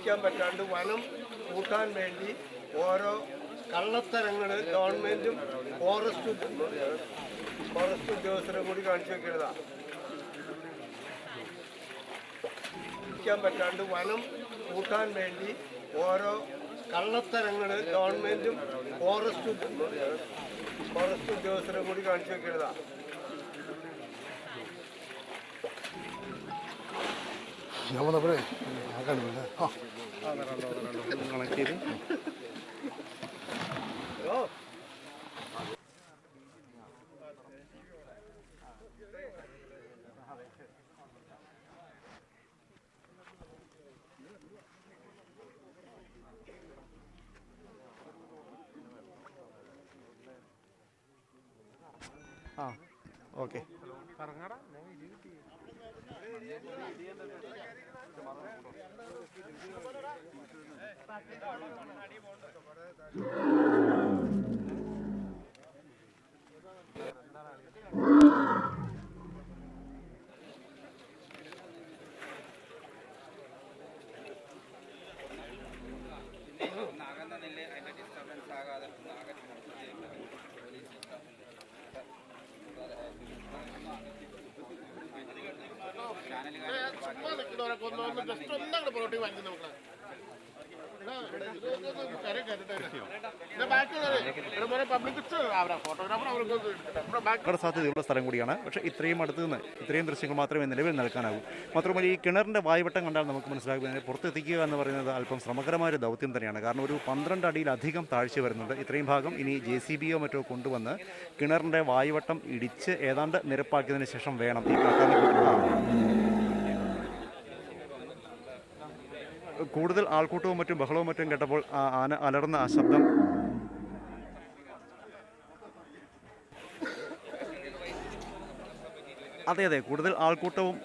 ജീവിക്കാൻ പറ്റാണ്ട് വനം കൂട്ടാൻ വേണ്ടി ഓരോ കള്ളത്തരങ്ങൾ ഗവൺമെൻറ്റും ഫോറസ്റ്റ് ഉദ്യോഗസ്ഥരും കൂടി കാണിച്ചു വെക്കുന്നതാണ്. ജീവിക്കാൻ പറ്റാണ്ട് വനം കൂട്ടാൻ വേണ്ടി ഓരോ കള്ളത്തരങ്ങൾ ഗവൺമെൻറ്റും ഫോറസ്റ്റ് ഉദ്യോഗസ്ഥരും കൂടി കാണിച്ചു വെക്കുന്നതാണ്. ഓക്കെ സാധ്യതയുള്ള സ്ഥലം കൂടിയാണ്. പക്ഷേ ഇത്രയും അടുത്ത് നിന്ന് ഇത്രയും ദൃശ്യങ്ങൾ മാത്രമേ നിലവിൽ നൽകാനാകൂ. മാത്രമല്ല ഈ കിണറിൻ്റെ വായ്വട്ടം കണ്ടാൽ നമുക്ക് മനസ്സിലാകുന്നതിന് പുറത്തെത്തിക്കുക എന്ന് പറയുന്നത് അല്പം ശ്രമകരമായ ദൗത്യം തന്നെയാണ്. കാരണം ഒരു 12 അടിയിലധികം താഴ്ച വരുന്നുണ്ട്. ഇത്രയും ഭാഗം ഇനി JCB മറ്റോ കൊണ്ടുവന്ന് കിണറിൻ്റെ വായ്വട്ടം ഇടിച്ച് ഏതാണ്ട് നിരപ്പാക്കിയതിന് ശേഷം വേണം ഈ കൂടുതൽ ആൾക്കൂട്ടവും മറ്റും ബഹളവും മറ്റും കേട്ടപ്പോൾ ആന അലർന്ന ആ ശബ്ദം അതെ കൂടുതൽ ആൾക്കൂട്ടവും